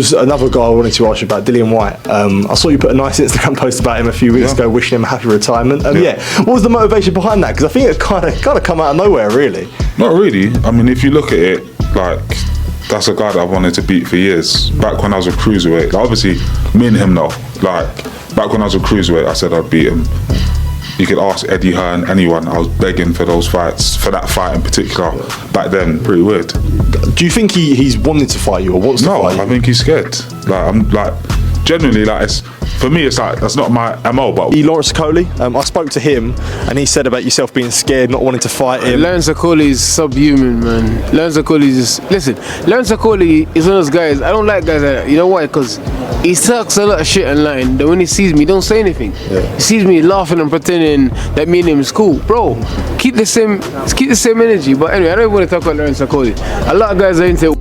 Just another guy I wanted to ask you about, Dillian Whyte. I saw you put a nice Instagram post about him a few weeks ago, wishing him a happy retirement. What was the motivation behind that? Because I think it kind of come out of nowhere, really. Not really. I mean, if you look at it, like, that's a guy that I wanted to beat for years. Back when I was a cruiserweight, like, obviously, me and him know. Like, back when I was a cruiserweight, I said I'd beat him. You could ask Eddie Hearn, anyone. I was begging for those fights, for that fight in particular. Back then, pretty weird. Do you think he's wanted to fight you or wants to fight you? No, I think he's scared. Like, I'm like, genuinely, like, for me, it's like, that's not my MO, but... Lawrence Okolie, I spoke to him and he said about yourself being scared, not wanting to fight him. Lawrence Okolie is subhuman, man. Lawrence Okolie is just... Listen, Lawrence Okolie is one of those guys, I don't like guys like that. You know why? Because he talks a lot of shit online, that when he sees me, he don't say anything. He sees me laughing and pretending that me and him is cool. Bro, keep the same energy. But anyway, I don't want to talk about Lawrence Okolie. A lot of guys are into...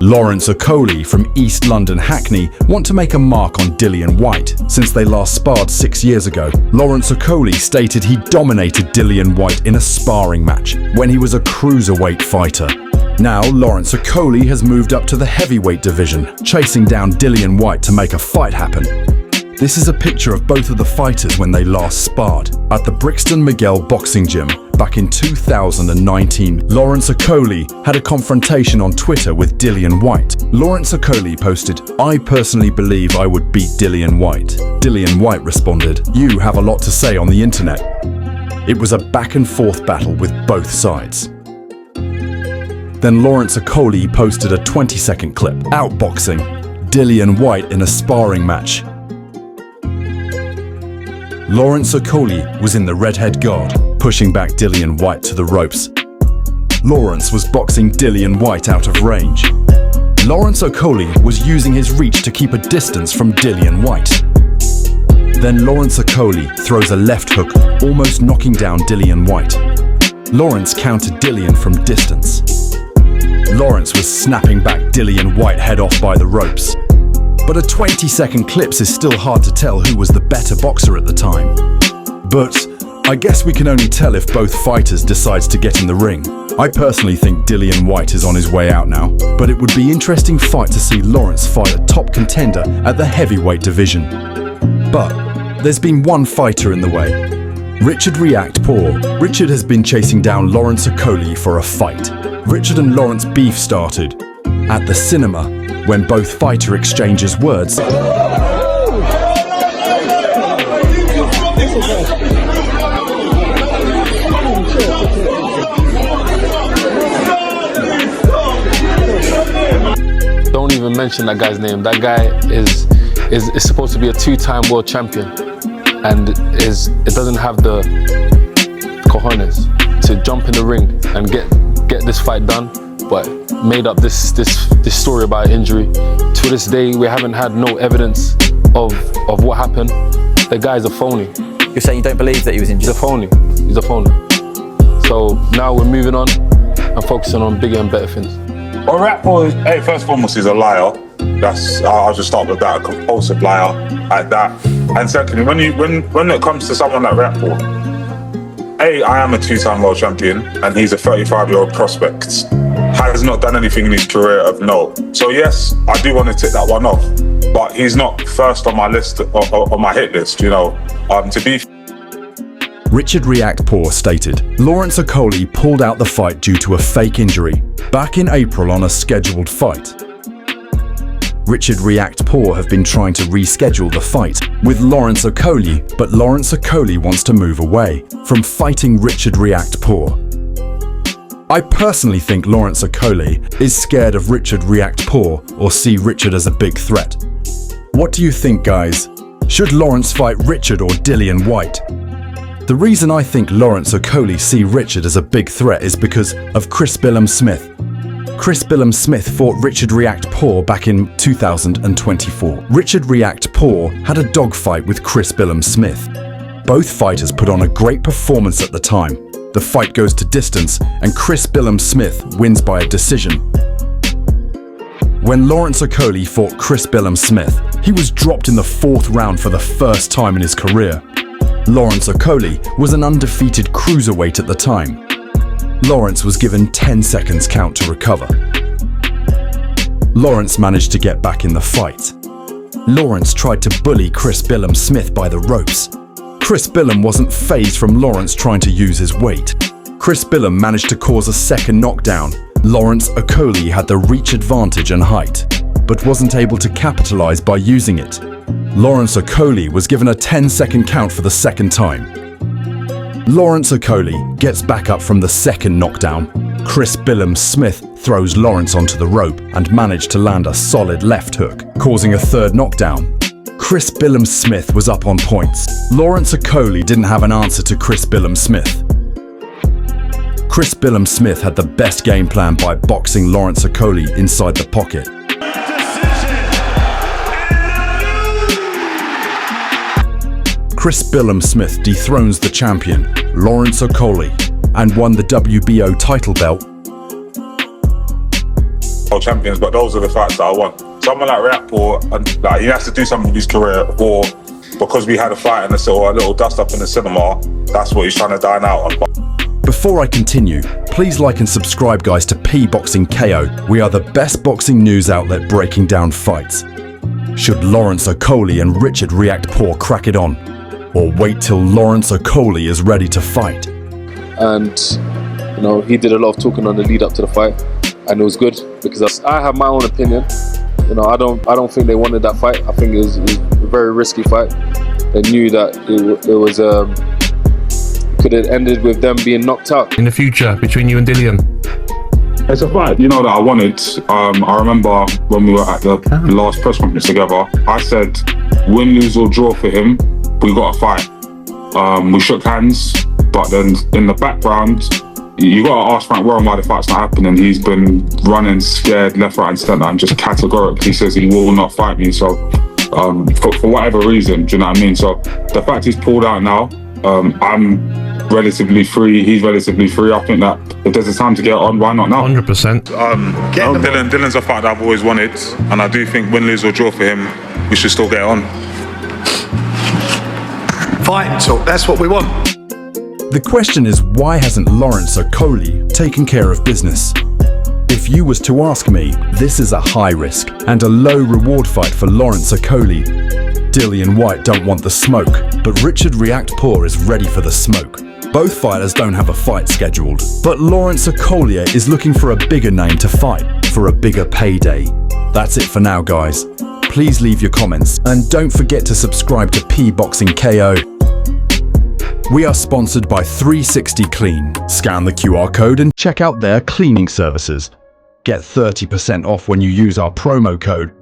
Lawrence Okolie from East London Hackney want to make a mark on Dillian Whyte. Since they last sparred 6 years ago, Lawrence Okolie stated he dominated Dillian Whyte in a sparring match when he was a cruiserweight fighter. Now Lawrence Okolie has moved up to the heavyweight division, chasing down Dillian Whyte to make a fight happen. This is a picture of both of the fighters when they last sparred at the Brixton Miguel boxing gym back in 2019. Lawrence Okolie had a confrontation on Twitter with Dillian Whyte. Lawrence Okolie posted, "I personally believe I would beat Dillian Whyte." Dillian Whyte responded, "You have a lot to say on the internet." It was a back and forth battle with both sides. Then Lawrence Okolie posted a 20-second clip. Outboxing Dillian Whyte in a sparring match. Lawrence Okolie was in the redhead guard, pushing back Dillian Whyte to the ropes. Lawrence was boxing Dillian Whyte out of range. Lawrence Okolie was using his reach to keep a distance from Dillian Whyte. Then Lawrence Okolie throws a left hook, almost knocking down Dillian Whyte. Lawrence countered Dillian from distance. Lawrence was snapping back Dillian Whyte head off by the ropes. But a 20-second clip is still hard to tell who was the better boxer at the time. But I guess we can only tell if both fighters decides to get in the ring. I personally think Dillian Whyte is on his way out now, but it would be an interesting fight to see Lawrence fight a top contender at the heavyweight division. But there's been one fighter in the way. Richard Riakporhe. Richard has been chasing down Lawrence Okolie for a fight. Richard and Lawrence beef started at the cinema when both fighter exchanges words. Don't even mention that guy's name. That guy is supposed to be a two-time world champion, and it doesn't have the cojones to jump in the ring and get this fight done, but made up this story about injury. To this day, we haven't had no evidence of what happened. The guy's a phony. You're saying you don't believe that he was injured? He's a phony. He's a phony. So now we're moving on and focusing on bigger and better things. Well, Riakporhe, hey, first and foremost, he's a liar. I'll just start with that, a compulsive liar at that. And secondly, when it comes to someone like Riakporhe, I am a two-time world champion and he's a 35-year-old prospect. Has not done anything in his career of note. So yes, I do want to tick that one off, but he's not first on my list, on my hit list, you know. To be... Richard Riakporhe stated, Lawrence Okolie pulled out the fight due to a fake injury back in April on a scheduled fight. Richard Riakporhe have been trying to reschedule the fight with Lawrence Okolie, but Lawrence Okolie wants to move away from fighting Richard Riakporhe. I personally think Lawrence Okolie is scared of Richard Riakporhe or see Richard as a big threat. What do you think, guys? Should Lawrence fight Richard or Dillian Whyte? The reason I think Lawrence Okolie see Richard as a big threat is because of Chris Billam-Smith. Chris Billam-Smith fought Richard Riakporhe back in 2024. Richard Riakporhe had a dogfight with Chris Billam-Smith. Both fighters put on a great performance at the time. The fight goes to distance and Chris Billam-Smith wins by a decision. When Lawrence Okolie fought Chris Billam-Smith, he was dropped in the 4th round for the first time in his career. Lawrence Okolie was an undefeated cruiserweight at the time. Lawrence was given 10 seconds count to recover. Lawrence managed to get back in the fight. Lawrence tried to bully Chris Billam-Smith by the ropes. Chris Billam wasn't fazed from Lawrence trying to use his weight. Chris Billam managed to cause a second knockdown. Lawrence Okolie had the reach advantage and height, but wasn't able to capitalize by using it. Lawrence Okolie was given a 10-second count for the second time. Lawrence Okolie gets back up from the second knockdown. Chris Billam-Smith throws Lawrence onto the rope and managed to land a solid left hook, causing a third knockdown. Chris Billam-Smith was up on points. Lawrence Okolie didn't have an answer to Chris Billam-Smith. Chris Billam-Smith had the best game plan by boxing Lawrence Okolie inside the pocket. Chris Billam-Smith dethrones the champion, Lawrence Okolie, and won the WBO title belt. Champions, but those are the fights that I want. Someone like Riakporhe, and like, he has to do something with his career, or because we had a fight and a little dust up in the cinema, that's what he's trying to dine out on. Before I continue, please like and subscribe, guys, to P Boxing KO. We are the best boxing news outlet breaking down fights. Should Lawrence Okolie and Richard Riakporhe crack it on, or wait till Lawrence Okolie is ready to fight? And you know, he did a lot of talking on the lead up to the fight, and it was good because I have my own opinion. You know, I don't think they wanted that fight. I think it was a very risky fight. They knew that it was could have ended with them being knocked out. In the future, between you and Dillian? It's a fight, you know, that I wanted. I remember when we were at the last press conference together, I said, win, lose or draw for him, we got a fight. We shook hands, but then in the background, you got to ask Frank Warren why the fight's not happening. He's been running scared left, right and centre and just categorically says he will not fight me. So for whatever reason, do you know what I mean? So the fact he's pulled out now, I'm relatively free, he's relatively free. I think that if there's a time to get on, why not now? 100%. Dillian's a fight that I've always wanted, and I do think win, lose or draw for him, we should still get on. Fight talk, that's what we want. The question is, why hasn't Lawrence Okolie taken care of business? If you was to ask me, this is a high risk and a low reward fight for Lawrence Okolie. Dillian Whyte don't want the smoke, but Richard Riakporhe is ready for the smoke. Both fighters don't have a fight scheduled, but Lawrence Okolie is looking for a bigger name to fight, for a bigger payday. That's it for now, guys. Please leave your comments and don't forget to subscribe to P Boxing KO. We are sponsored by 360 Clean. Scan the QR code and check out their cleaning services. Get 30% off when you use our promo code